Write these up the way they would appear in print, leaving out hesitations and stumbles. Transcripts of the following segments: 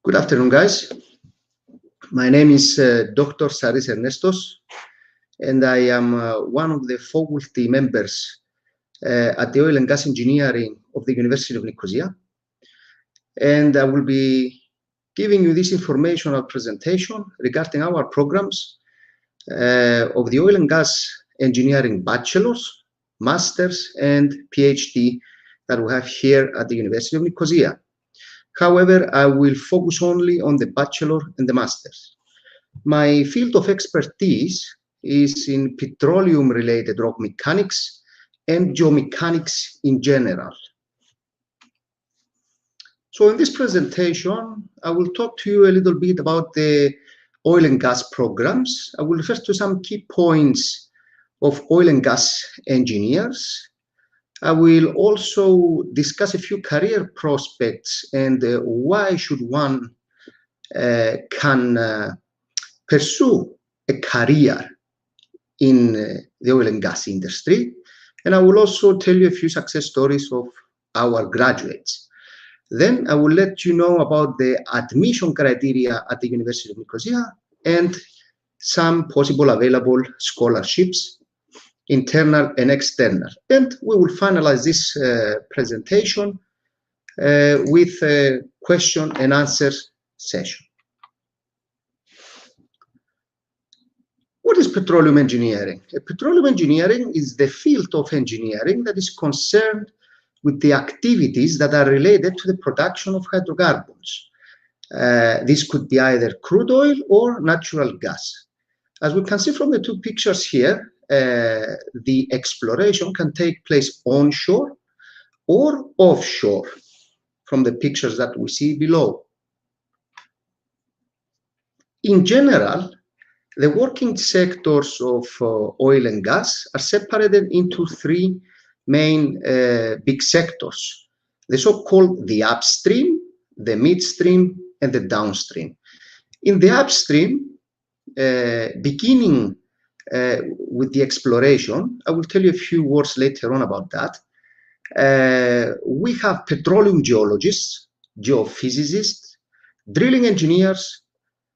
Good afternoon, guys. My name is Dr. Sarri Ernesto, and I am one of the faculty members at the Oil and Gas Engineering of the University of Nicosia. And I will be giving you this informational presentation regarding our programs of the Oil and Gas Engineering Bachelor's, Master's, and PhD that we have here at the University of Nicosia. However, I will focus only on the bachelor and the master's. My field of expertise is in petroleum-related rock mechanics and geomechanics in general. So in this presentation, I will talk to you a little bit about the oil and gas programs. I will refer to some key points of oil and gas engineers. I will also discuss a few career prospects and why should one can pursue a career in the oil and gas industry. And I will also tell you a few success stories of our graduates. Then I will let you know about the admission criteria at the University of Nicosia and some possible available scholarships, internal and external. And we will finalize this presentation with a question and answer session. What is petroleum engineering? Petroleum engineering is the field of engineering that is concerned with the activities that are related to the production of hydrocarbons. This could be either crude oil or natural gas. As we can see from the two pictures here, the exploration can take place onshore or offshore from the pictures that we see below. In general, the working sectors of oil and gas are separated into three main big sectors, the so-called the upstream, the midstream, and the downstream. In the upstream, beginning with the exploration, I will tell you a few words later on about that. We have petroleum geologists, geophysicists, drilling engineers,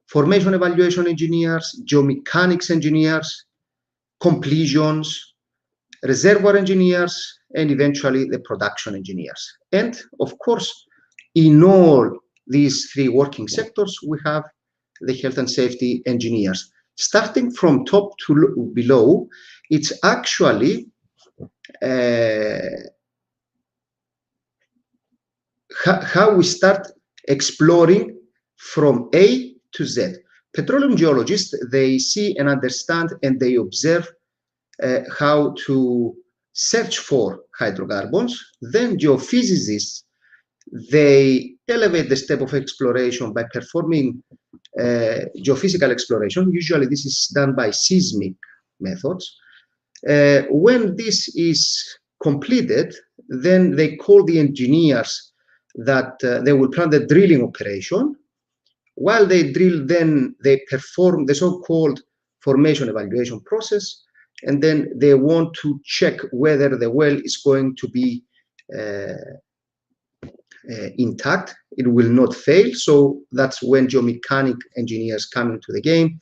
formation evaluation engineers, geomechanics engineers, completions, reservoir engineers, and eventually the production engineers. And of course, in all these three working sectors, we have the health and safety engineers. Starting from top to below, it's actually how we start exploring from A to Z. Petroleum geologists, they see and understand and they observe how to search for hydrocarbons. Then geophysicists, they elevate the step of exploration by performing geophysical exploration. Usually this is done by seismic methods. When this is completed, then they call the engineers that they will plan the drilling operation. While they drill, then they perform the so-called formation evaluation process, and then they want to check whether the well is going to be intact, it will not fail. So that's when geomechanic engineers come into the game.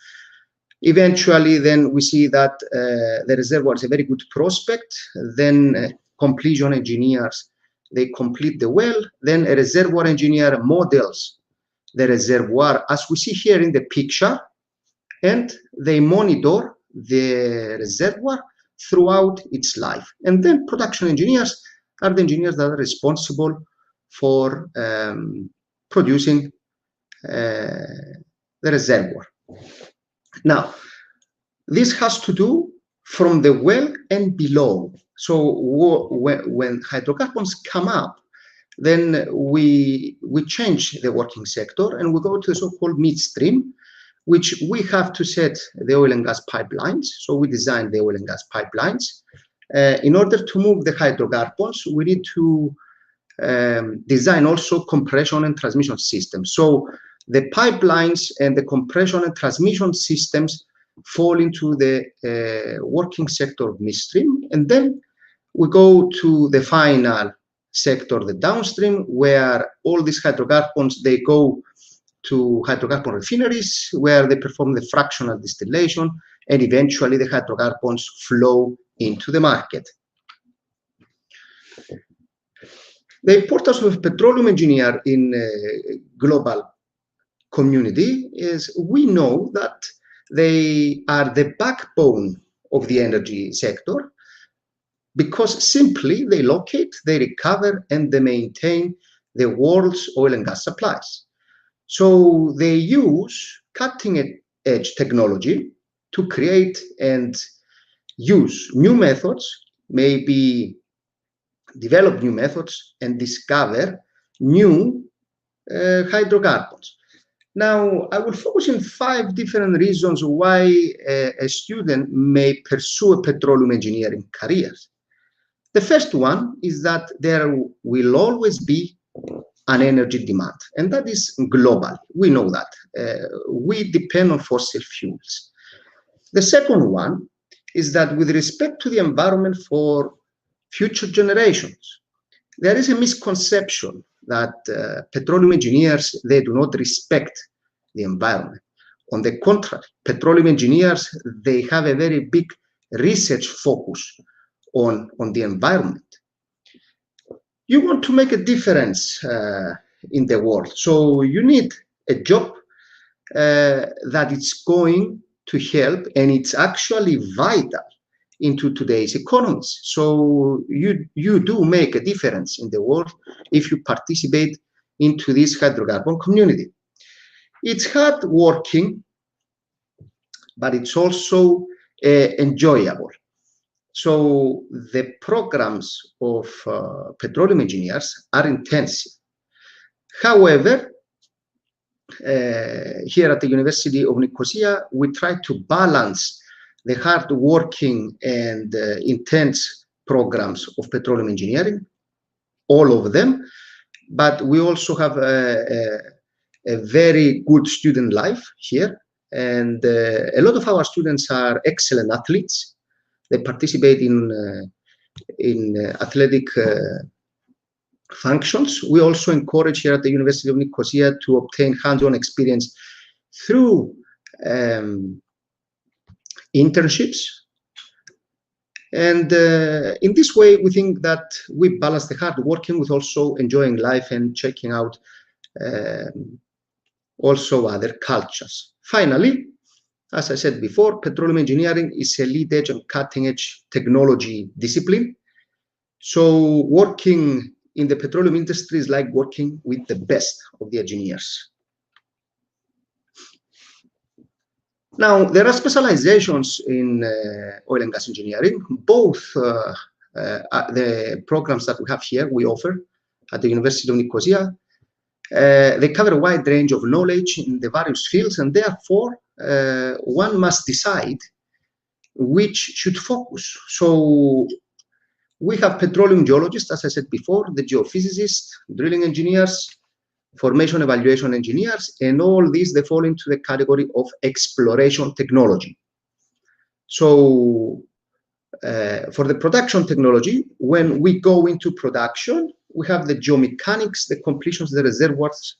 Eventually, then we see that the reservoir is a very good prospect. Then completion engineers, they complete the well. Then a reservoir engineer models the reservoir, as we see here in the picture, and they monitor the reservoir throughout its life. And then production engineers are the engineers that are responsible for producing the reservoir. Now, this has to do from the well and below. So when hydrocarbons come up, then we change the working sector and we go to the so-called midstream, which we have to set the oil and gas pipelines. So we design the oil and gas pipelines. In order to move the hydrocarbons, we need to design also compression and transmission systems. So the pipelines and the compression and transmission systems fall into the working sector of midstream. And then we go to the final sector, the downstream, where all these hydrocarbons, they go to hydrocarbon refineries, where they perform the fractional distillation, and eventually the hydrocarbons flow into the market. The importance of a petroleum engineer in a global community is we know that they are the backbone of the energy sector, because simply they locate, they recover, and they maintain the world's oil and gas supplies. So they use cutting-edge technology to create and use new methods, maybe develop new methods and discover new hydrocarbons. Now, I will focus on 5 different reasons why a student may pursue a petroleum engineering career. The first one is that there will always be an energy demand, and that is global. We know that. We depend on fossil fuels. The second one is that with respect to the environment for future generations, there is a misconception that petroleum engineers, they do not respect the environment. On the contrary, petroleum engineers, they have a very big research focus on the environment. You want to make a difference in the world, so you need a job that is going to help, and it's actually vital into today's economies. So you do make a difference in the world if you participate into this hydrocarbon community. It's hard working, but it's also enjoyable. So the programs of petroleum engineers are intensive. However, here at the University of Nicosia, we try to balance the hard-working and intense programs of petroleum engineering, all of them, but we also have a very good student life here, and a lot of our students are excellent athletes. They participate in athletic functions. We also encourage here at the University of Nicosia to obtain hands-on experience through internships. And in this way, we think that we balance the hard working with also enjoying life and checking out also other cultures. Finally, as I said before, petroleum engineering is a lead-edge and cutting-edge technology discipline. So working in the petroleum industry is like working with the best of the engineers. Now, there are specializations in oil and gas engineering. Both the programs that we have here, we offer at the University of Nicosia. They cover a wide range of knowledge in the various fields, and therefore one must decide which should focus. So we have petroleum geologists, as I said before, the geophysicists, drilling engineers, formation evaluation engineers, and all these, they fall into the category of exploration technology. So for the production technology, when we go into production, we have the geomechanics, the completions, the reservoirs,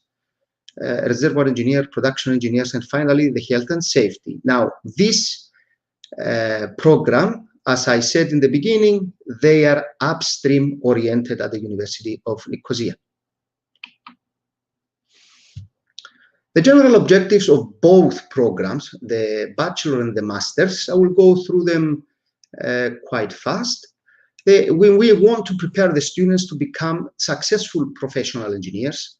reservoir engineer, production engineers, and finally the health and safety. Now, this program, as I said in the beginning, they are upstream oriented at the University of Nicosia. The general objectives of both programs, the bachelor and the master's, I will go through them quite fast. When we want to prepare the students to become successful professional engineers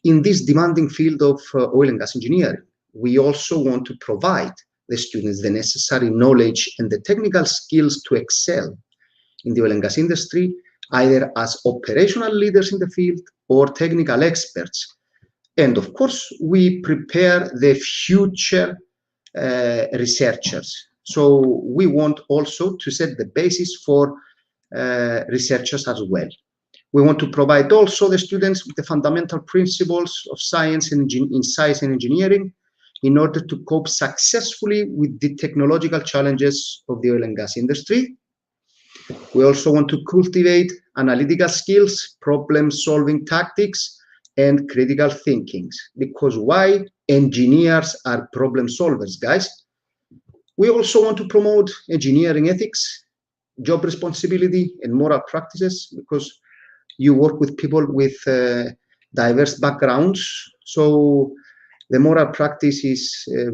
in this demanding field of oil and gas engineering, we also want to provide the students the necessary knowledge and the technical skills to excel in the oil and gas industry, either as operational leaders in the field or technical experts. And of course, we prepare the future researchers. So we want also to set the basis for researchers as well. We want to provide also the students with the fundamental principles of science and engineering in order to cope successfully with the technological challenges of the oil and gas industry. We also want to cultivate analytical skills, problem-solving tactics, and critical thinking. Because why? Engineers are problem solvers, guys. We also want to promote engineering ethics, job responsibility, and moral practices, because you work with people with diverse backgrounds. So the moral practice is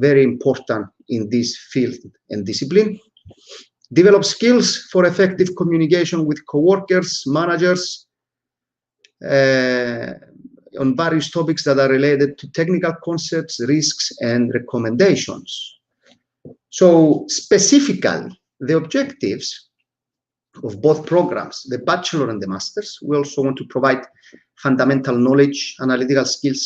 very important in this field and discipline. Develop skills for effective communication with coworkers, managers, on various topics that are related to technical concepts, risks, and recommendations. So specifically, the objectives of both programs, the bachelor and the master's, we also want to provide fundamental knowledge, analytical skills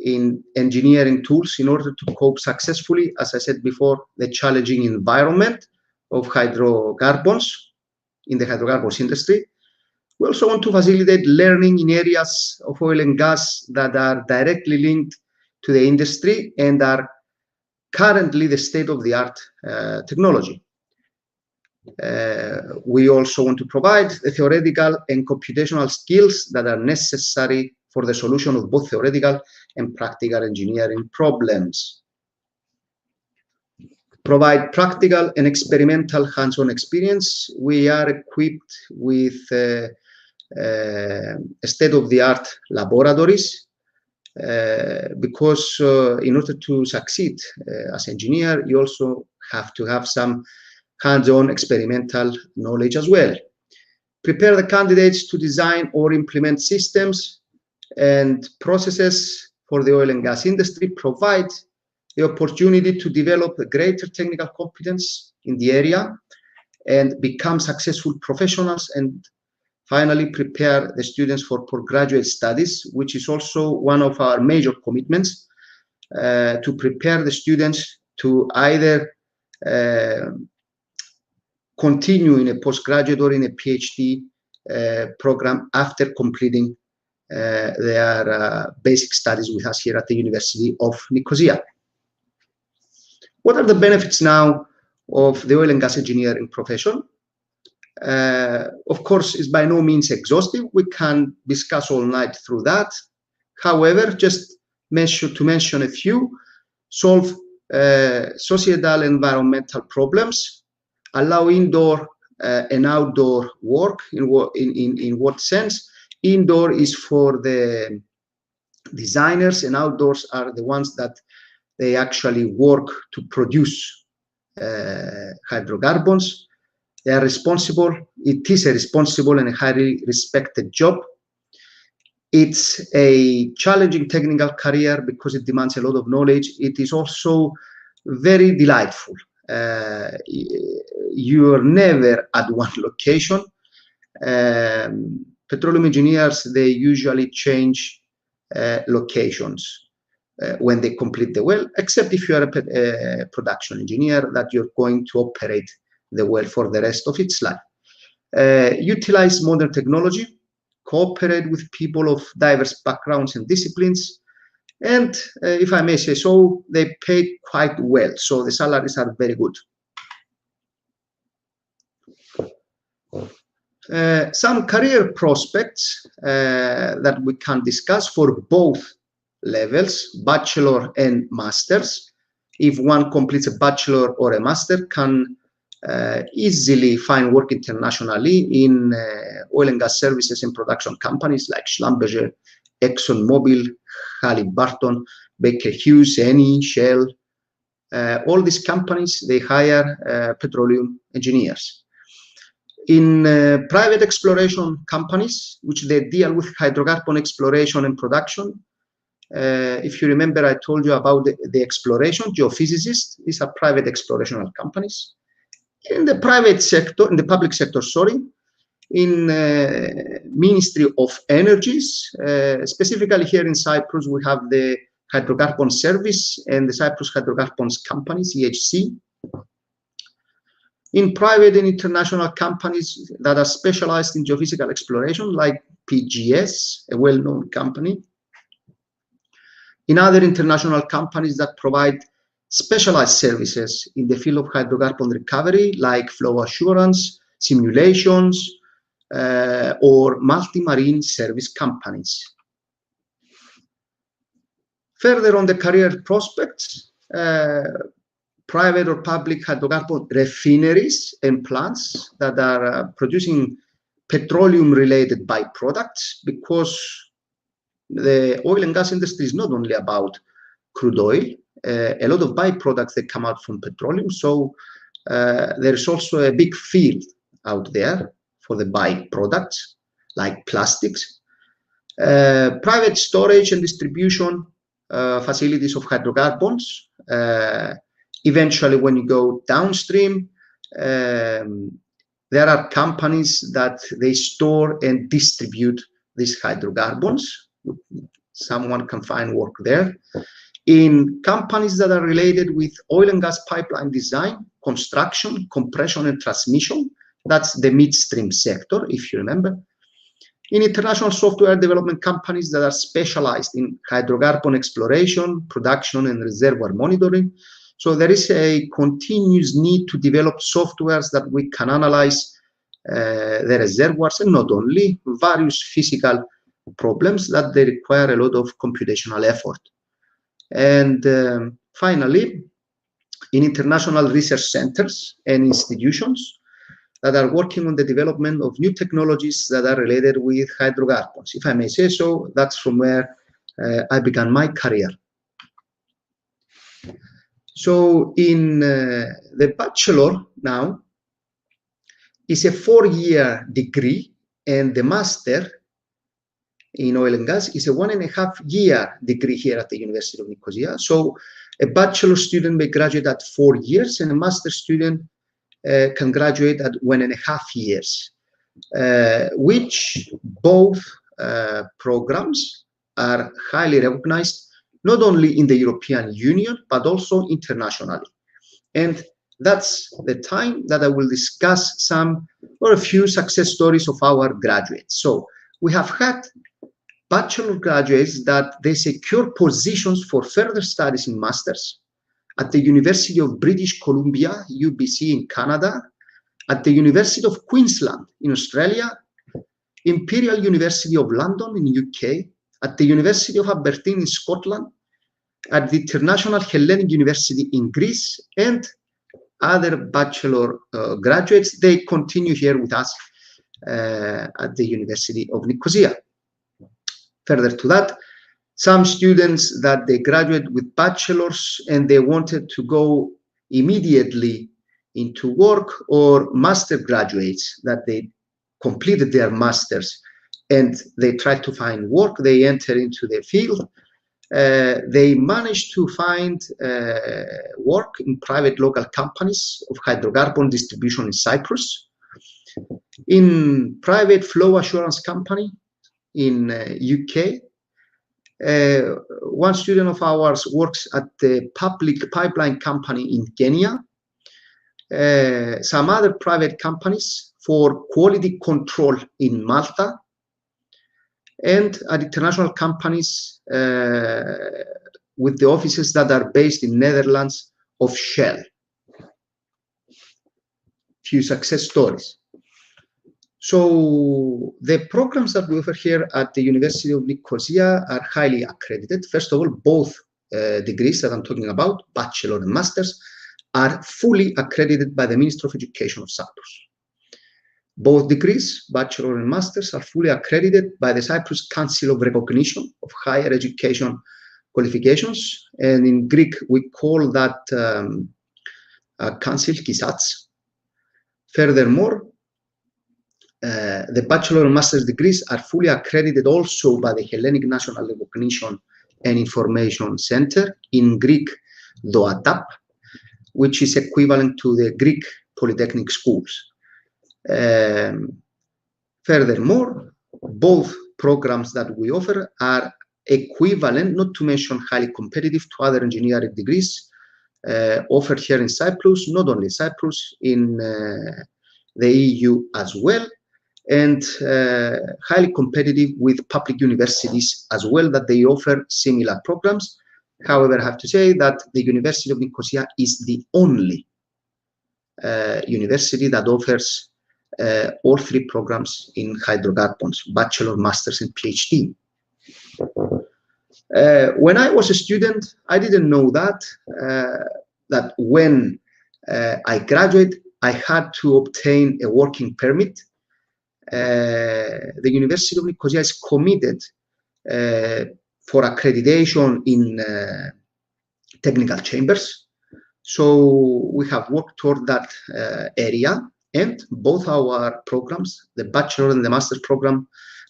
in engineering tools in order to cope successfully, as I said before, the challenging environment of hydrocarbons in the hydrocarbons industry. We also want to facilitate learning in areas of oil and gas that are directly linked to the industry and are currently the state-of-the-art technology. We also want to provide the theoretical and computational skills that are necessary for the solution of both theoretical and practical engineering problems. Provide practical and experimental hands-on experience. We are equipped with state-of-the-art laboratories because in order to succeed as an engineer, you also have to have some hands-on experimental knowledge as well. Prepare the candidates to design or implement systems and processes for the oil and gas industry. Provide the opportunity to develop a greater technical competence in the area and become successful professionals. And finally, prepare the students for postgraduate studies, which is also one of our major commitments, to prepare the students to either continue in a postgraduate or in a PhD program after completing their basic studies with us here at the University of Nicosia. What are the benefits now of the oil and gas engineering profession? Of course, it's by no means exhaustive. We can discuss all night through that. However, just to mention a few: solve societal and environmental problems, allow indoor and outdoor work. In what sense? Indoor is for the designers, and outdoors are the ones that they actually work to produce hydrocarbons. They are responsible. It is a responsible and a highly respected job. It's a challenging technical career because it demands a lot of knowledge. It is also very delightful. You are never at one location. Petroleum engineers, they usually change locations when they complete the well, except if you are a production engineer, that you're going to operate the well for the rest of its life. Utilize modern technology, cooperate with people of diverse backgrounds and disciplines, and if I may say so, they pay quite well, so the salaries are very good. Some career prospects that we can discuss for both levels, bachelor and masters. If one completes a bachelor or a master, can easily find work internationally in oil and gas services and production companies like Schlumberger, ExxonMobil, Halliburton, Baker Hughes, Eni, Shell. All these companies, they hire petroleum engineers. In private exploration companies, which they deal with hydrocarbon exploration and production. If you remember, I told you about the exploration, geophysicists. These are private explorational companies. In the private sector, in the public sector, sorry, in Ministry of Energies, specifically here in Cyprus, we have the Hydrocarbon Service and the Cyprus Hydrocarbons Company, CHC. In private and international companies that are specialized in geophysical exploration, like PGS, a well-known company. In other international companies that provide specialized services in the field of hydrocarbon recovery, like flow assurance, simulations, or multi-marine service companies. Further on the career prospects, private or public hydrocarbon refineries and plants that are producing petroleum-related byproducts, because the oil and gas industry is not only about crude oil, a lot of byproducts that come out from petroleum. So there is also a big field out there for the byproducts, like plastics. Private storage and distribution facilities of hydrocarbons. Eventually, when you go downstream, there are companies that they store and distribute these hydrocarbons. Someone can find work there. In companies that are related with oil and gas pipeline design, construction, compression, and transmission, that's the midstream sector, if you remember. In international software development companies that are specialized in hydrocarbon exploration, production, and reservoir monitoring. So there is a continuous need to develop softwares that we can analyze the reservoirs, and not only various physical problems that they require a lot of computational effort. And finally, in international research centers and institutions that are working on the development of new technologies that are related with hydrocarbons. If I may say so, that's from where I began my career. So in the bachelor now is a 4-year degree, and the master in oil and gas is a 1.5-year degree here at the University of Nicosia. So a bachelor student may graduate at 4 years, and a master student can graduate at 1.5 years, which both programs are highly recognized, not only in the European Union, but also internationally. And that's the time that I will discuss some or a few success stories of our graduates. So we have had bachelor graduates that they secure positions for further studies in masters at the University of British Columbia, UBC in Canada, at the University of Queensland in Australia, Imperial University of London in UK, at the University of Aberdeen in Scotland, at the International Hellenic University in Greece, and other bachelor graduates, they continue here with us at the University of Nicosia. Further to that, some students that they graduate with bachelors and they wanted to go immediately into work, or master graduates that they completed their masters and they tried to find work, they enter into the field. They managed to find work in private local companies of hydrocarbon distribution in Cyprus, in private flow assurance company in UK. One student of ours works at the public pipeline company in Kenya. Some other private companies for quality control in Malta, and at international companies with the offices that are based in Netherlands of Shell. Few success stories. So the programs that we offer here at the University of Nicosia are highly accredited. First of all, both degrees that I'm talking about, bachelor and masters, are fully accredited by the Ministry of Education of Cyprus. Both degrees, bachelor and masters, are fully accredited by the Cyprus Council of Recognition of Higher Education Qualifications, and in Greek we call that council KISATS. Furthermore, the bachelor and master's degrees are fully accredited also by the Hellenic National Recognition and Information Center, in Greek DOATAP, which is equivalent to the Greek Polytechnic schools. Furthermore, both programs that we offer are equivalent, not to mention highly competitive, to other engineering degrees offered here in Cyprus, not only Cyprus, in the EU as well, and highly competitive with public universities as well, that they offer similar programs. However, I have to say that the University of Nicosia is the only university that offers all three programs in hydrocarbons: bachelor, master's, and PhD. When I was a student, I didn't know that when I graduated, I had to obtain a working permit. The University of Nicosia is committed for accreditation in technical chambers. So we have worked toward that area, and both our programs, the bachelor and the master's program,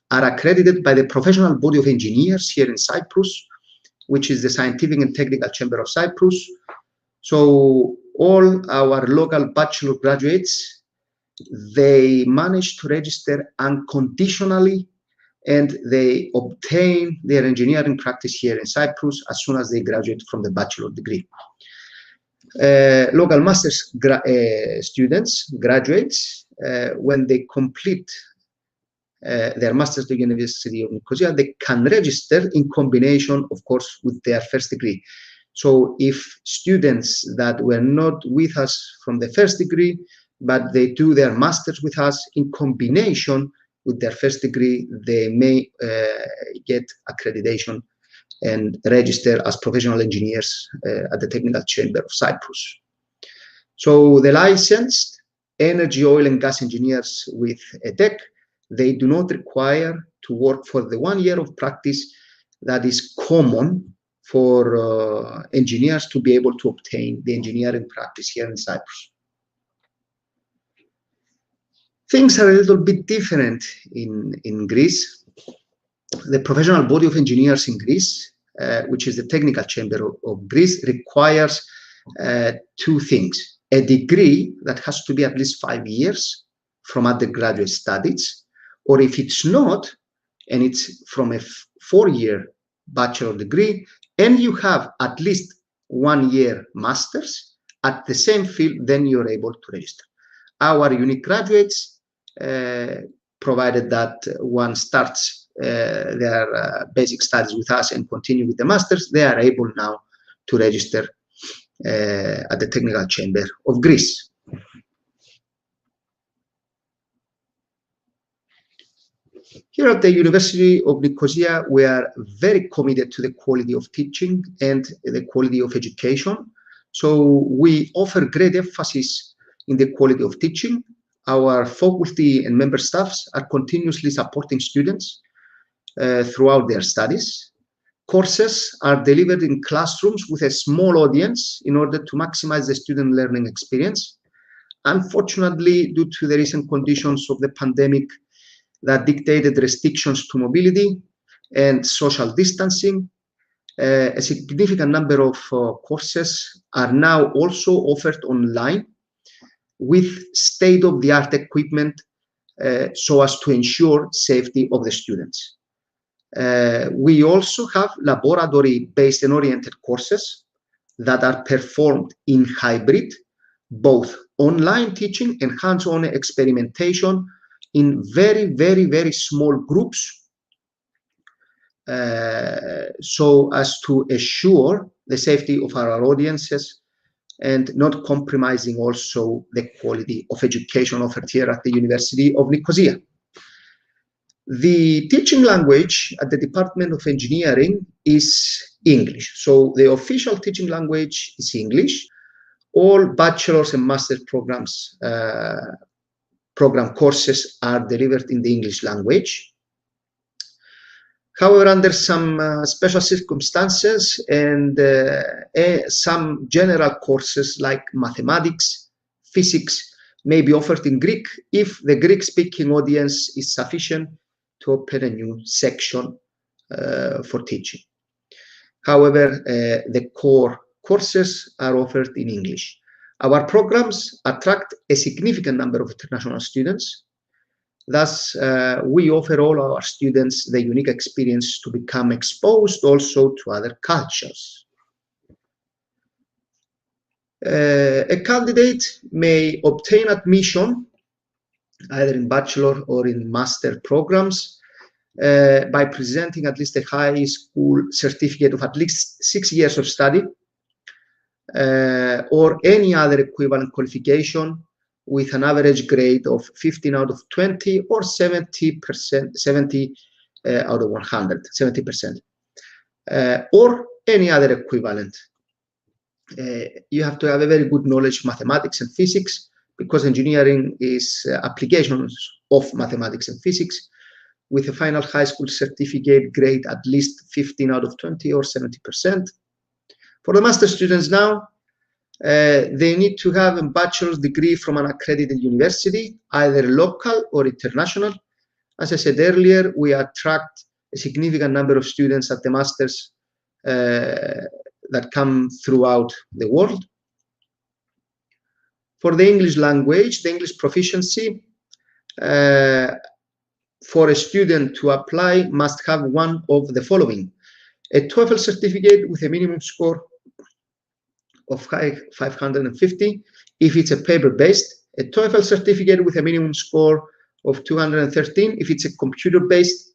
are accredited by the Professional Body of Engineers here in Cyprus, which is the Scientific and Technical Chamber of Cyprus. So all our local bachelor graduates, they manage to register unconditionally, and they obtain their engineering practice here in Cyprus as soon as they graduate from the bachelor degree. Local master's students, graduates, when they complete their master's at the University of Nicosia, they can register in combination, of course, with their first degree. So if students that were not with us from the first degree, but they do their master's with us in combination with their first degree, they may get accreditation and register as professional engineers at the Technical Chamber of Cyprus. So the licensed energy, oil and gas engineers with a TEC, they do not require to work for the 1 year of practice that is common for engineers to be able to obtain the engineering practice here in Cyprus. Things are a little bit different in Greece. The Professional Body of Engineers in Greece, which is the Technical Chamber of Greece, requires two things: a degree that has to be at least 5 years from undergraduate studies, or if it's not, and it's from a 4-year bachelor degree, and you have at least 1 year master's at the same field, then you're able to register. Our UNIC graduates, provided that one starts their basic studies with us and continue with the master's, they are able now to register at the Technical Chamber of Greece. Here at the University of Nicosia, we are very committed to the quality of teaching and the quality of education. So we offer great emphasis in the quality of teaching. Our faculty and member staffs are continuously supporting students throughout their studies. Courses are delivered in classrooms with a small audience in order to maximize the student learning experience. Unfortunately, due to the recent conditions of the pandemic that dictated restrictions to mobility and social distancing, a significant number of courses are now also offered online with state-of-the-art equipment so as to ensure safety of the students. We also have laboratory-based and oriented courses that are performed in hybrid, both online teaching and hands-on experimentation in very, very, very small groups, so as to assure the safety of our audiences and not compromising also the quality of education offered here at the University of Nicosia. The teaching language at the Department of Engineering is English. So the official teaching language is English. All bachelor's and master's programs, program courses are delivered in the English language. However, under some special circumstances and some general courses like mathematics, physics may be offered in Greek if the Greek-speaking audience is sufficient to open a new section for teaching. However, the core courses are offered in English. Our programs attract a significant number of international students. Thus, we offer all our students the unique experience to become exposed also to other cultures. A candidate may obtain admission either in bachelor or in master programs by presenting at least a high school certificate of at least 6 years of study or any other equivalent qualification with an average grade of 15 out of 20 or 70% out of 100, 70%. or any other equivalent. You have to have a very good knowledge of mathematics and physics, because engineering is applications of mathematics and physics, with a final high school certificate grade at least 15 out of 20 or 70%. For the master students now, they need to have a bachelor's degree from an accredited university, either local or international. As I said earlier, we attract a significant number of students at the master's that come throughout the world. For the English language, the English proficiency, for a student to apply must have one of the following: a TOEFL certificate with a minimum score of 550 if it's a paper-based, a TOEFL certificate with a minimum score of 213 if it's a computer-based,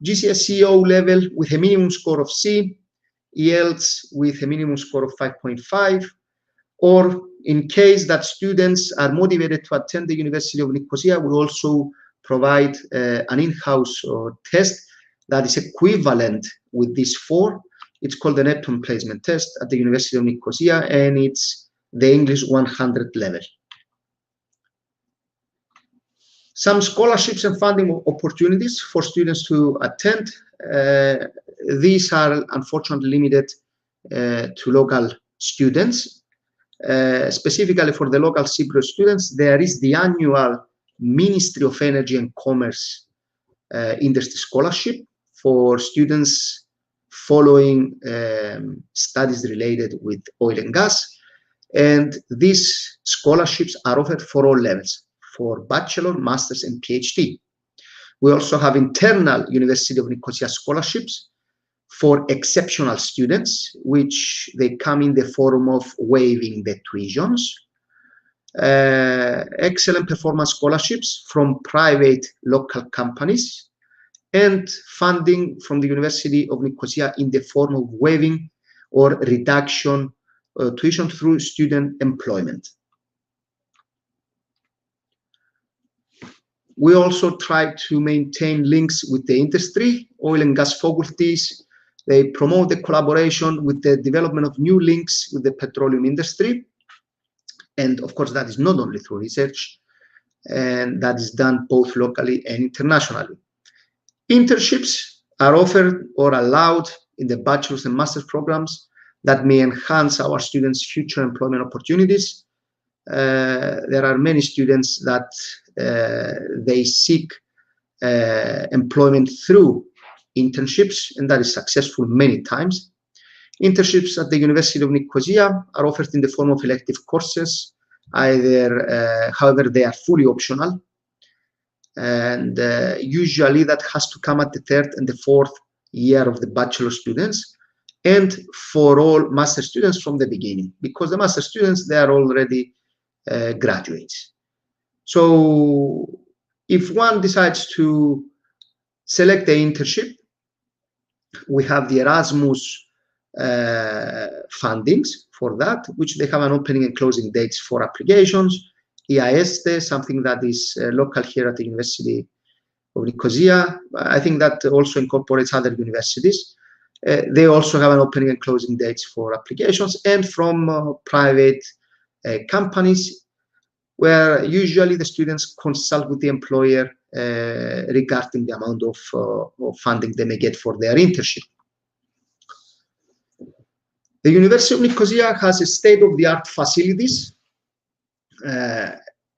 GCSE O level with a minimum score of C, IELTS with a minimum score of 5.5, or in case that students are motivated to attend the University of Nicosia, we also provide an in-house test that is equivalent with these four. It's called the Neptune Placement Test at the University of Nicosia, and it's the English 100 level. Some scholarships and funding opportunities for students to attend. These are unfortunately limited to local students. Specifically for the local Cypriot students, there is the annual Ministry of Energy and Commerce industry scholarship for students following studies related with oil and gas. And these scholarships are offered for all levels, for bachelor, master's, and PhD. We also have internal University of Nicosia scholarships for exceptional students, which they come in the form of waiving the tuitions. Excellent performance scholarships from private local companies, and funding from the University of Nicosia in the form of waiving or reduction tuition through student employment. We also try to maintain links with the industry. Oil and gas faculties, they promote the collaboration with the development of new links with the petroleum industry. And of course, that is not only through research, and that is done both locally and internationally. Internships are offered or allowed in the bachelor's and master's programs that may enhance our students' future employment opportunities. There are many students that they seek employment through internships, and that is successful many times. Internships at the University of Nicosia are offered in the form of elective courses, however, they are fully optional. And usually that has to come at the third and the fourth year of the bachelor students, and for all master students from the beginning, because the master students, they are already graduates. So if one decides to select the internship, we have the Erasmus fundings for that, which they have an opening and closing dates for applications. EISTE, something that is local here at the University of Nicosia. I think that also incorporates other universities. They also have an opening and closing dates for applications, and from private companies, where usually the students consult with the employer regarding the amount of funding they may get for their internship. The University of Nicosia has a state-of-the-art facilities.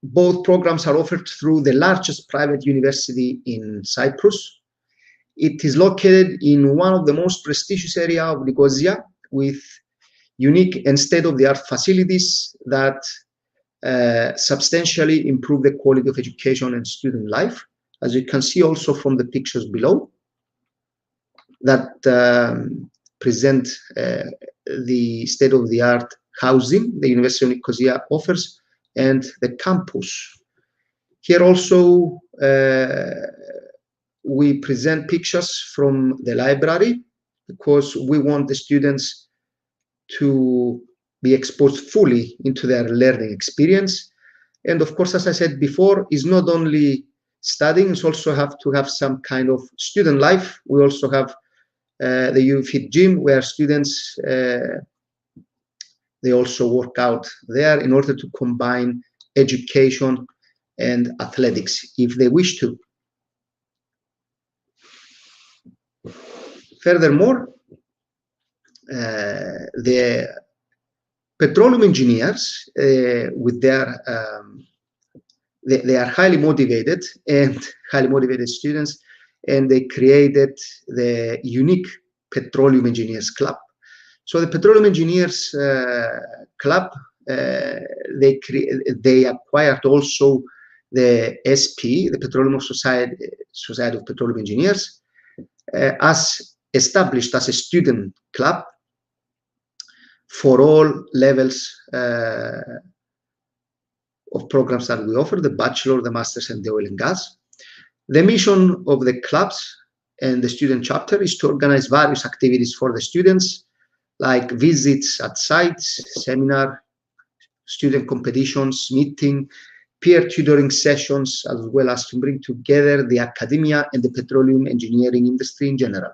Both programs are offered through the largest private university in Cyprus. It is located in one of the most prestigious areas of Nicosia, with unique and state-of-the-art facilities that substantially improve the quality of education and student life, as you can see also from the pictures below that present the state-of-the-art housing the University of Nicosia offers and the campus. Here also we present pictures from the library, because we want the students to be exposed fully into their learning experience. And of course, as I said before, is not only studying, it's also have to have some kind of student life. We also have the UFIT gym, where students they also work out there in order to combine education and athletics if they wish to. Furthermore, the petroleum engineers, with their they are highly motivated students, and they created the UNIC Petroleum Engineers Club. So the Petroleum Engineers Club, they acquired also the SP, the Petroleum Society of Petroleum Engineers, as established as a student club for all levels of programs that we offer, the bachelor, the master's, and the oil and gas. The mission of the clubs and the student chapter is to organize various activities for the students, like visits at sites, seminar, student competitions, meeting, peer tutoring sessions, as well as to bring together the academia and the petroleum engineering industry in general.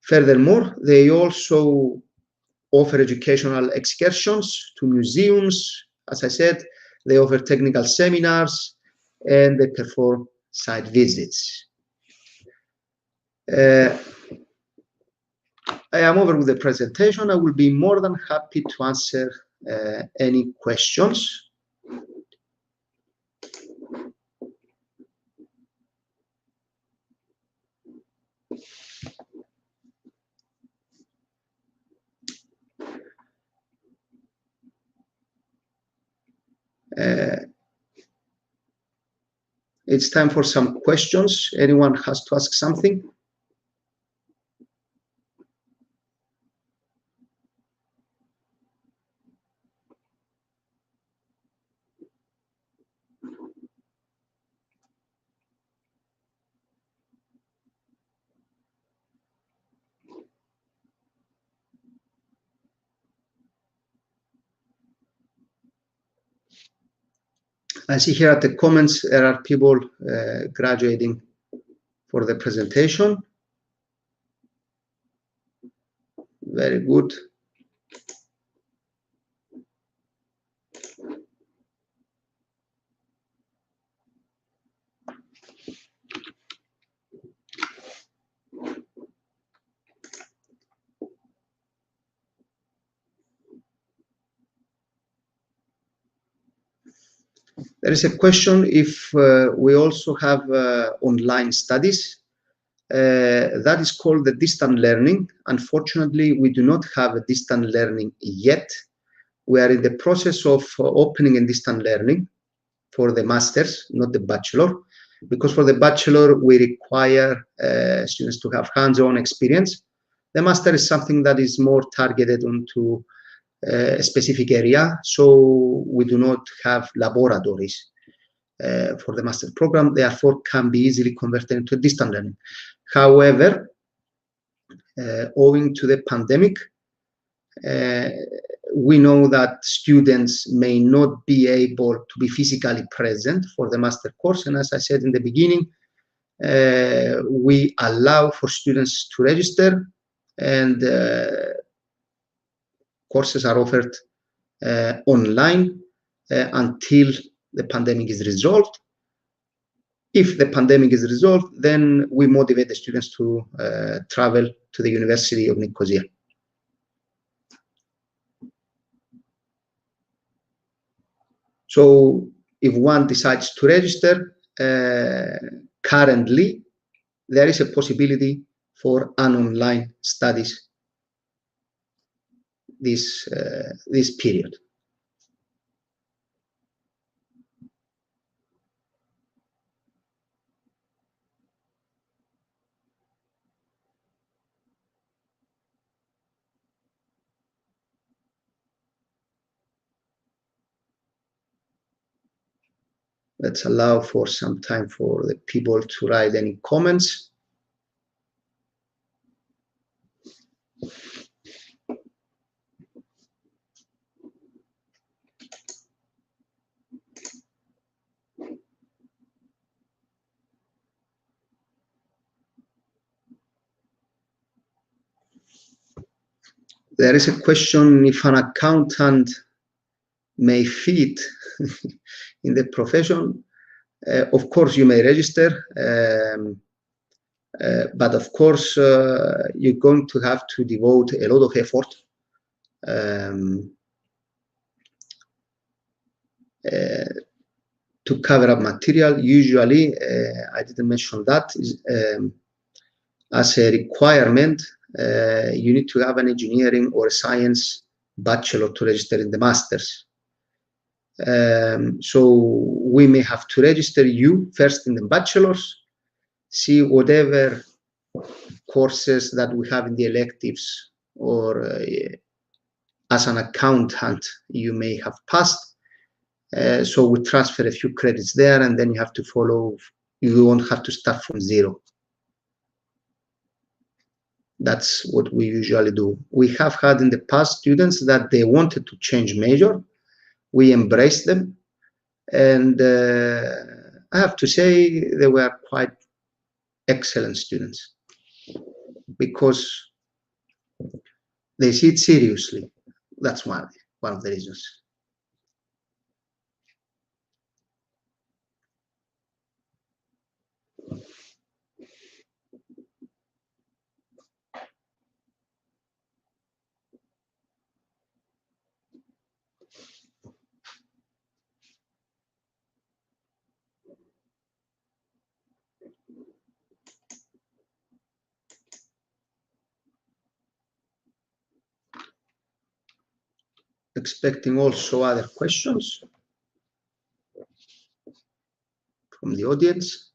Furthermore, they also offer educational excursions to museums. As I said, they offer technical seminars, and they perform site visits. I am over with the presentation. I will be more than happy to answer any questions. It's time for some questions. Anyone has to ask something? I see here at the comments there are people graduating for the presentation. Very good. There is a question if we also have online studies. That is called the distant learning. Unfortunately, we do not have a distant learning yet. We are in the process of opening a distant learning for the masters, not the bachelor, because for the bachelor, we require students to have hands-on experience. The master is something that is more targeted onto a specific area, so we do not have laboratories for the master program, therefore can be easily converted into a distant learning. However, owing to the pandemic, we know that students may not be able to be physically present for the master course, and as I said in the beginning, we allow for students to register, and courses are offered online until the pandemic is resolved. If the pandemic is resolved, then we motivate the students to travel to the University of Nicosia. So if one decides to register, currently there is a possibility for an online studies this period. Let's allow for some time for the people to write any comments. There is a question if an accountant may fit in the profession. Of course, you may register, but of course, you're going to have to devote a lot of effort to cover up material. Usually, I didn't mention that, as a requirement, you need to have an engineering or a science bachelor to register in the masters. So we may have to register you first in the bachelor's, see whatever courses that we have in the electives, or as an accountant you may have passed. So we transfer a few credits there, and then you have to follow. You won't have to start from zero. That's what we usually do. We have had in the past students that they wanted to change major. We embraced them, and I have to say they were quite excellent students because they see it seriously. That's one of the reasons. Expecting also other questions from the audience.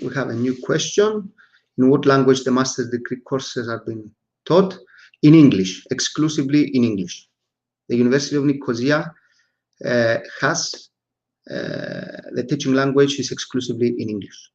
We have a new question. In what language the master's degree courses are being taught? In English, exclusively in English. The University of Nicosia has the teaching language is exclusively in English.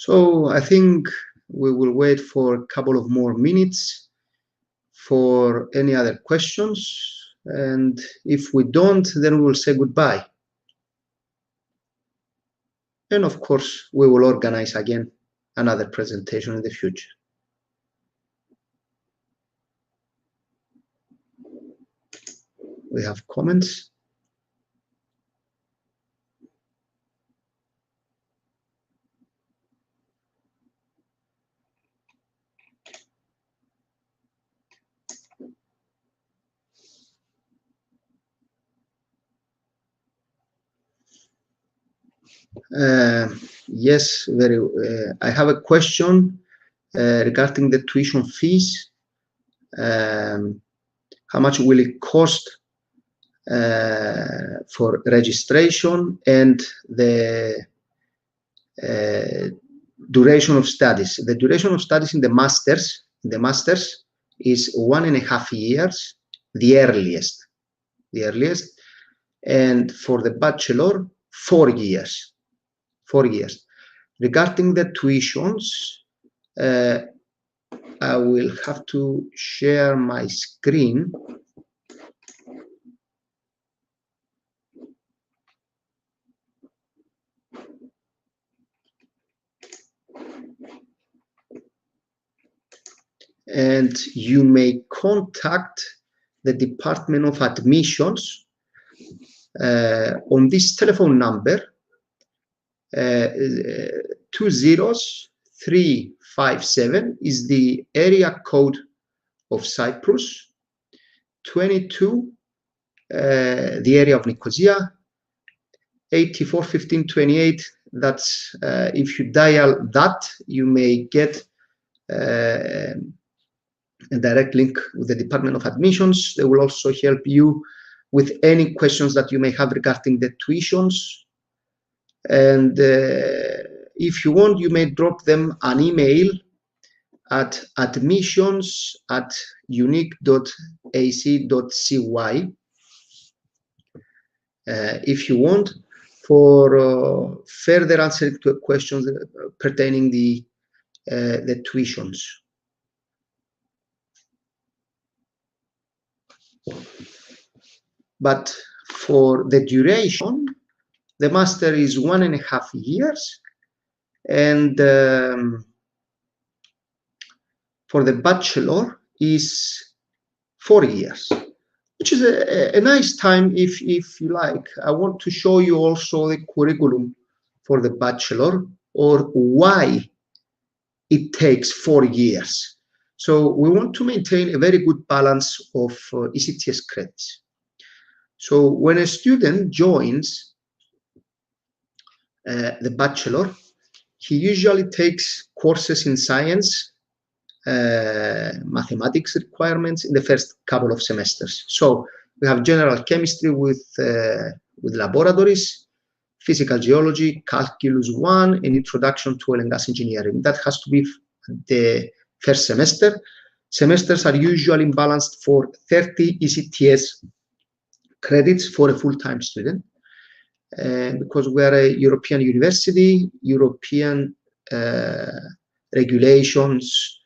So I think we will wait for a couple of more minutes for any other questions. And if we don't, then we will say goodbye. And of course, we will organize again another presentation in the future. We have comments. Yes, I have a question regarding the tuition fees. How much will it cost for registration and the duration of studies? The duration of studies in the masters is 1.5 years, the earliest, and for the bachelor, 4 years. 4 years. Regarding the tuitions, I will have to share my screen. And you may contact the Department of Admissions on this telephone number, 20357 is the area code of Cyprus, 22 the area of Nicosia, 841528. That's if you dial that, you may get a direct link with the Department of Admissions. They will also help you with any questions that you may have regarding the tuitions. And if you want, you may drop them an email at admissions@unic.ac.cy if you want, for further answering to questions pertaining the tuitions. But for the duration, the master is 1.5 years, and for the bachelor is 4 years, which is a nice time if you like. I want to show you also the curriculum for the bachelor, or why it takes 4 years. So we want to maintain a very good balance of ECTS credits. So when a student joins the bachelor, he usually takes courses in science, mathematics requirements in the first couple of semesters. So we have general chemistry with laboratories, physical geology, calculus 1, and introduction to oil and gas engineering. That has to be the first semester. Semesters are usually balanced for 30 ECTS credits for a full-time student. And because we are a European university, European regulations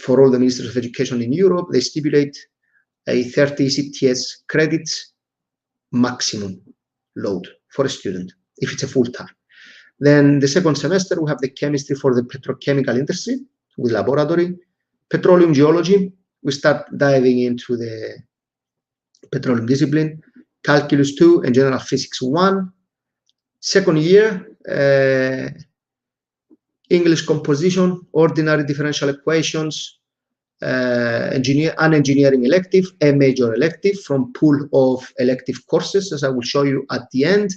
for all the ministries of education in Europe, they stipulate a 30 ECTS credits maximum load for a student if it's a full-time. Then the second semester, we have the chemistry for the petrochemical industry with laboratory, petroleum geology. We start diving into the petroleum discipline, calculus 2 and general physics 1. Second year, English composition, ordinary differential equations, an engineering elective, a major elective from pool of elective courses, as I will show you at the end.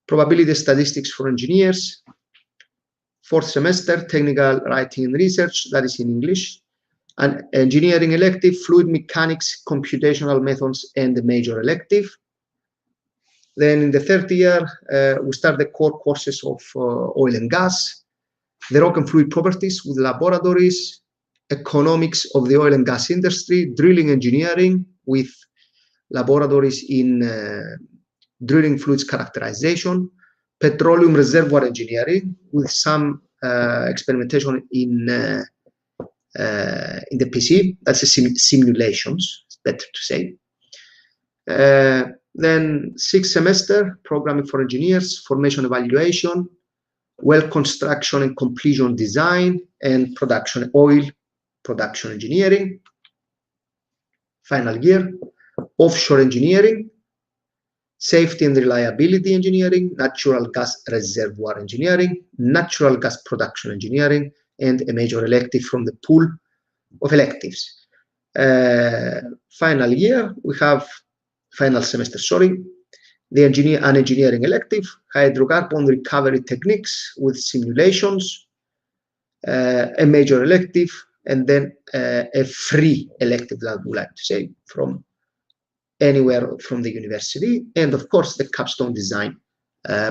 Probability statistics for engineers. Fourth semester, technical writing and research, that is in English. An engineering elective, fluid mechanics, computational methods, and the major elective. Then in the third year, we start the core courses of oil and gas, the rock and fluid properties with laboratories, economics of the oil and gas industry, drilling engineering with laboratories in drilling fluids characterization, petroleum reservoir engineering with some experimentation in the PC. That's a simulations, it's better to say. Then sixth semester, programming for engineers, formation evaluation, well construction and completion design, and production, oil production engineering. Final year, offshore engineering, safety and reliability engineering, natural gas reservoir engineering, natural gas production engineering, and a major elective from the pool of electives. Final year, we have final semester, An engineering elective, hydrocarbon recovery techniques with simulations, a major elective, and then a free elective, that I would like to say, from anywhere from the university, and of course the capstone design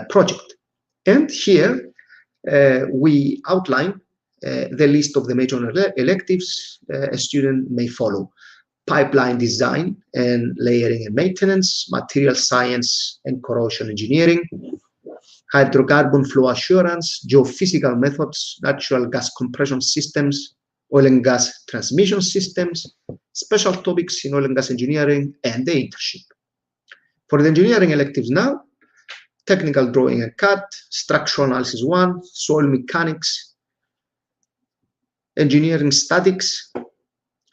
project. And here we outline the list of the major electives a student may follow: pipeline design and layering and maintenance, material science and corrosion engineering, hydrocarbon flow assurance, geophysical methods, natural gas compression systems, oil and gas transmission systems, special topics in oil and gas engineering, and the internship. For the engineering electives now, technical drawing and CAD, structural analysis 1, soil mechanics, engineering statics,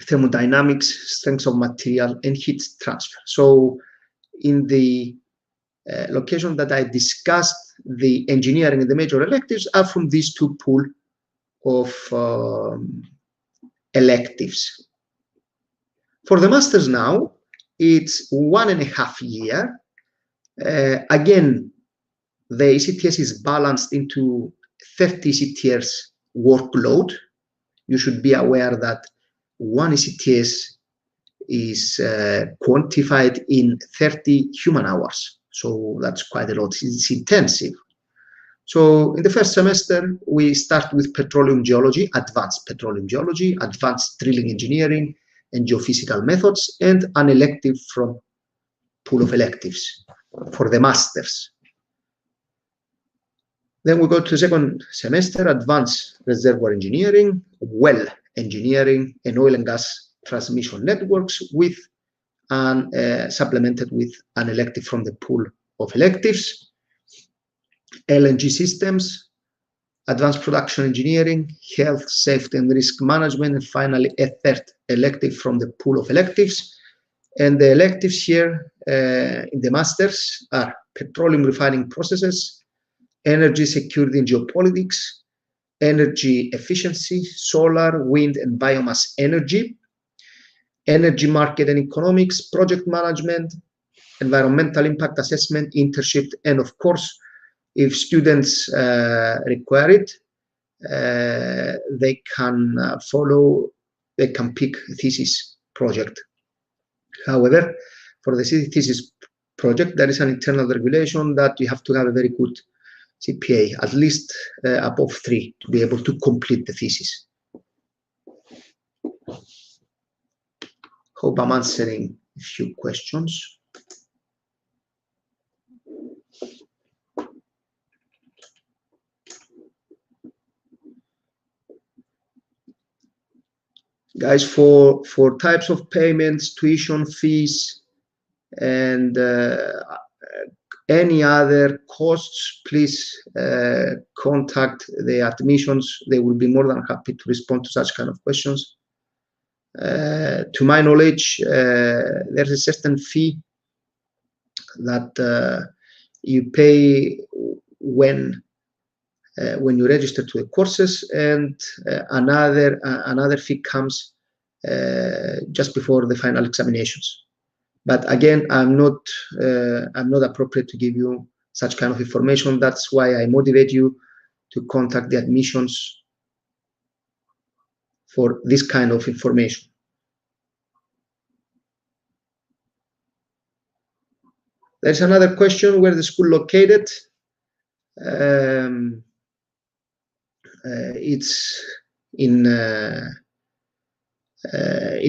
thermodynamics, strength of material, and heat transfer. So in the location that I discussed, the engineering and the major electives are from these two pools of electives. For the masters now, it's 1.5 years. Again, the ECTS is balanced into 30 ECTS workload. You should be aware that one ECTS is quantified in 30 human hours. So that's quite a lot. It's intensive. So in the first semester, we start with petroleum geology, advanced drilling engineering, and geophysical methods, and an elective from pool of electives for the masters. Then we go to the second semester, advanced reservoir engineering, well engineering, and oil and gas transmission networks, with supplemented with an elective from the pool of electives, LNG systems, advanced production engineering, health, safety, and risk management, and finally a third elective from the pool of electives. And the electives here in the masters are petroleum refining processes, energy security and geopolitics, energy efficiency, solar, wind, and biomass energy, energy market and economics, project management, environmental impact assessment, internship, and of course, if students require it, they can pick a thesis project. However, for the thesis project, there is an internal regulation that you have to have a very good CPA, at least above 3, to be able to complete the thesis. Hope I'm answering a few questions. Guys, for types of payments, tuition fees, and any other costs, please contact the admissions. They will be more than happy to respond to such kind of questions. To my knowledge, there's a certain fee that you pay when you register to the courses, and another fee comes just before the final examinations. But again, I'm not appropriate to give you such kind of information. That's why I motivate you to contact the admissions for this kind of information. There's another question: where the school located? It's in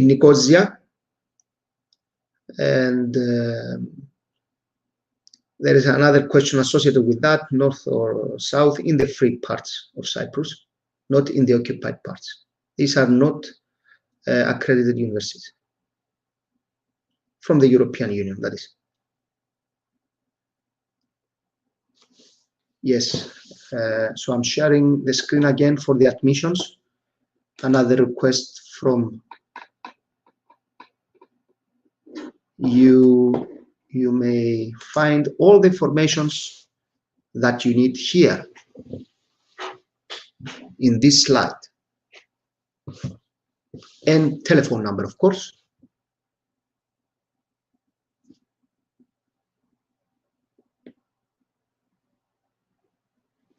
Nicosia, and there is another question associated with that: north or south? In the free parts of Cyprus, not in the occupied parts. These are not accredited universities from the European Union, that is. Yes, so I'm sharing the screen again for the admissions. Another request from you. You may find all the informations that you need here in this slide, and telephone number, of course.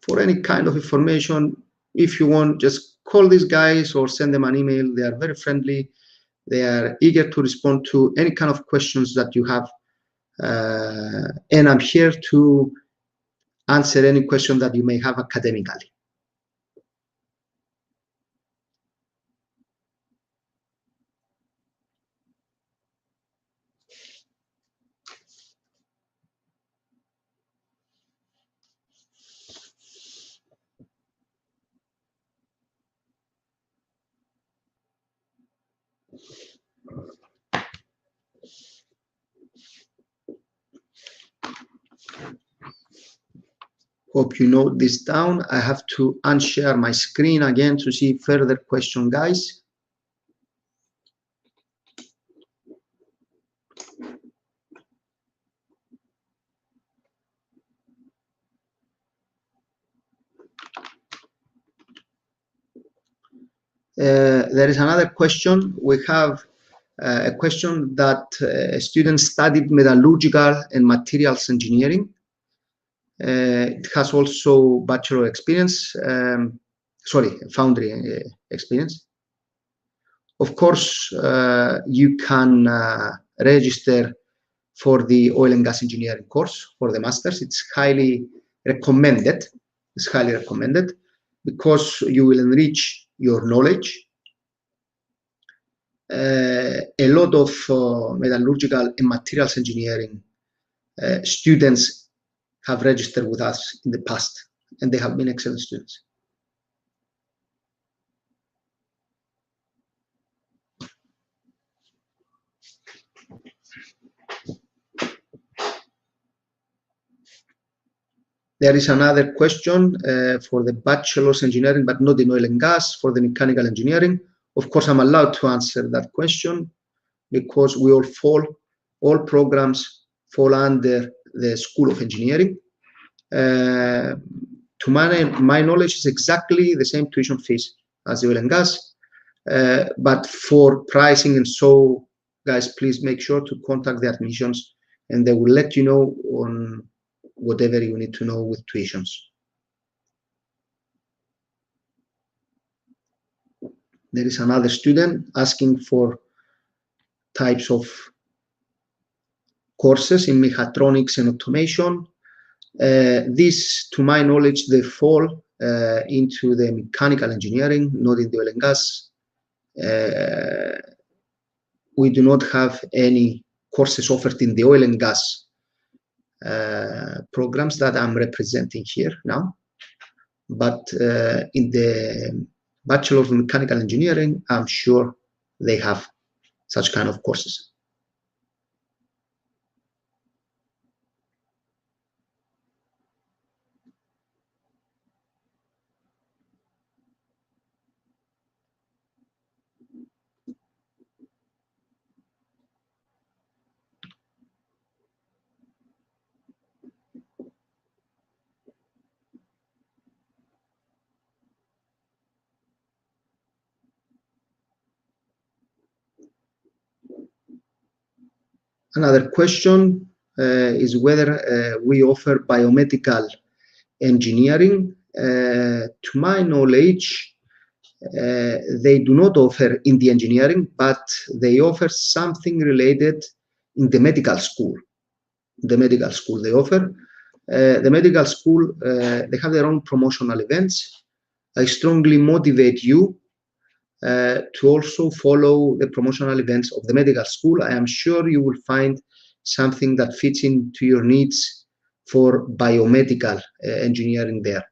for any kind of information. If you want, just call these guys or send them an email. They are very friendly. They are eager to respond to any kind of questions that you have. And I'm here to answer any question that you may have academically. Hope you note this down. I have to unshare my screen again to see further question, guys. There is another question. We have a question that a student studied metallurgical and materials engineering. It has also bachelor experience, foundry experience. Of course, you can register for the oil and gas engineering course for the master's. It's highly recommended. It's highly recommended because you will enrich your knowledge. A lot of metallurgical and materials engineering students have registered with us in the past, and they have been excellent students. There is another question for the bachelor's engineering, but not in oil and gas, for the mechanical engineering. Of course, I'm allowed to answer that question because we all programs fall under the School of Engineering. To my knowledge, it's exactly the same tuition fees as the oil and gas. But for pricing and so, guys, please make sure to contact the admissions and they will let you know on whatever you need to know with tuitions. There is another student asking for types of courses in mechatronics and automation. These, to my knowledge, they fall into the mechanical engineering, not in the oil and gas. We do not have any courses offered in the oil and gas programs that I'm representing here now. But in the Bachelor of Mechanical Engineering, I'm sure they have such kind of courses. Another question is whether we offer biomedical engineering. To my knowledge, they do not offer in the engineering, but they offer something related in the medical school. The medical school they offer. The medical school, they have their own promotional events. I strongly motivate you to also follow the promotional events of the medical school. I am sure you will find something that fits into your needs for biomedical engineering there.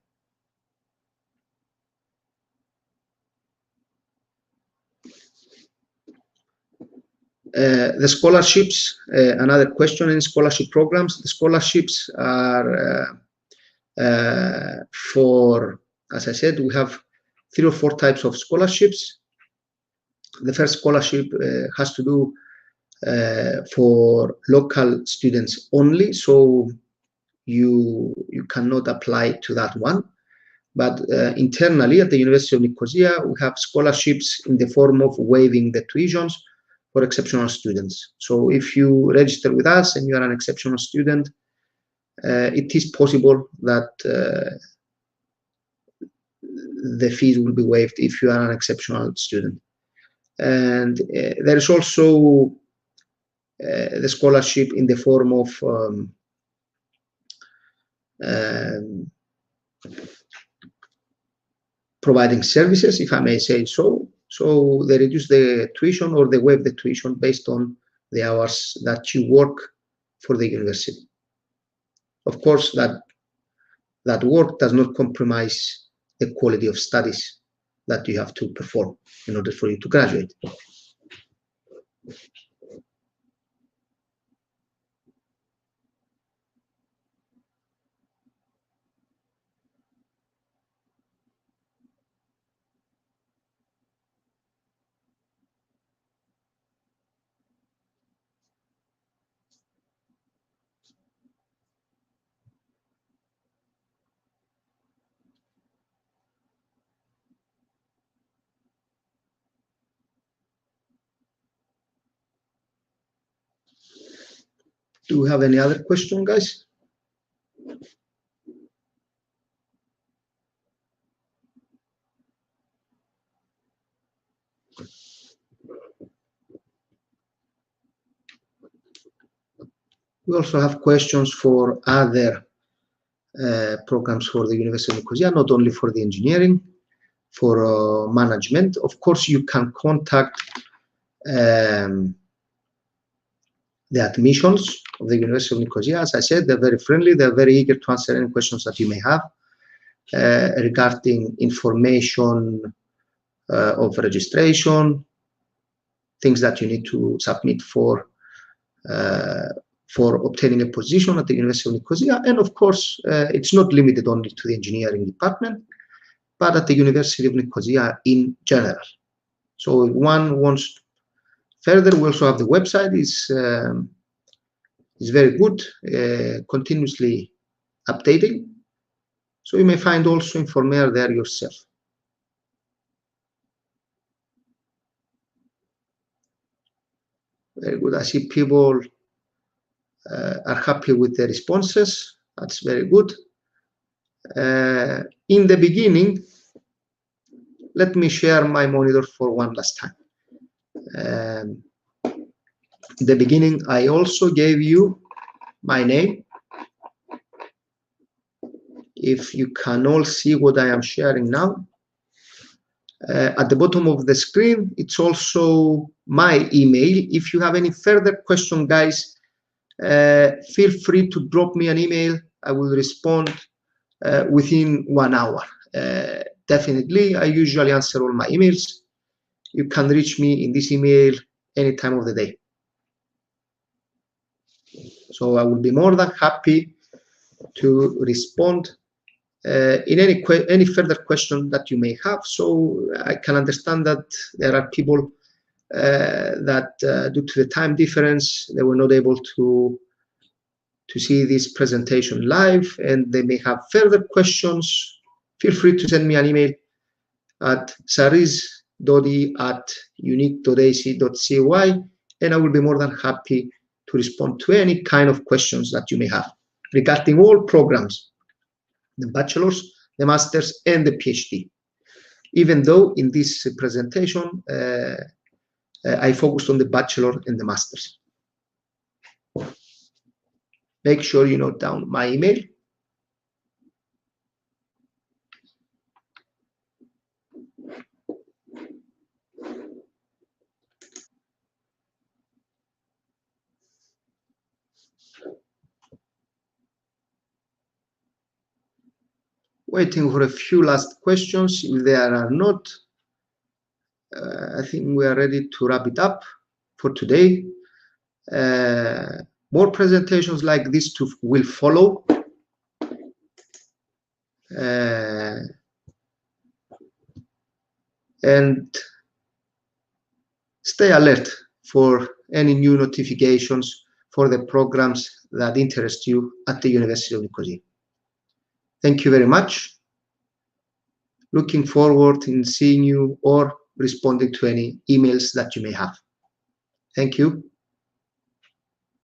The scholarships, another question in scholarship programs. The scholarships are for, as I said, we have 3 or 4 types of scholarships. The first scholarship has to do for local students only, so you cannot apply to that one. But internally at the University of Nicosia, we have scholarships in the form of waiving the tuitions for exceptional students. So if you register with us and you are an exceptional student, it is possible that the fees will be waived if you are an exceptional student. And there is also the scholarship in the form of providing services, if I may say so. So they reduce the tuition or they waive the tuition based on the hours that you work for the university. Of course, that work does not compromise the quality of studies that you have to perform in order for you to graduate. Do we have any other question, guys? We also have questions for other programs for the University of Nicosia, not only for the engineering, for management. Of course, you can contact the admissions of the University of Nicosia. As I said, they're very friendly. They're very eager to answer any questions that you may have regarding information of registration, things that you need to submit for obtaining a position at the University of Nicosia. And of course, it's not limited only to the engineering department, but at the University of Nicosia in general. So if one wants further, we also have the website. Is very good, continuously updating. So you may find also information there yourself. Very good. I see people are happy with the responses. That's very good. In the beginning, let me share my monitor for one last time. In the beginning, I also gave you my name. If you can all see what I am sharing now. At the bottom of the screen, it's also my email. If you have any further question, guys, feel free to drop me an email. I will respond within 1 hour. Definitely, I usually answer all my emails. You can reach me in this email any time of the day. So I will be more than happy to respond in any further question that you may have. So I can understand that there are people that due to the time difference, they were not able to see this presentation live, and they may have further questions. Feel free to send me an email at saris.e@unic.ac.cy, and I will be more than happy to respond to any kind of questions that you may have regarding all programs, the bachelor's, the master's, and the PhD. Even though in this presentation, I focused on the bachelor and the master's. Make sure you note down my email. Waiting for a few last questions. If there are not, I think we are ready to wrap it up for today. More presentations like this will follow. And stay alert for any new notifications for the programs that interest you at the University of Nicosia. Thank you very much. Looking forward in seeing you or responding to any emails that you may have. Thank you.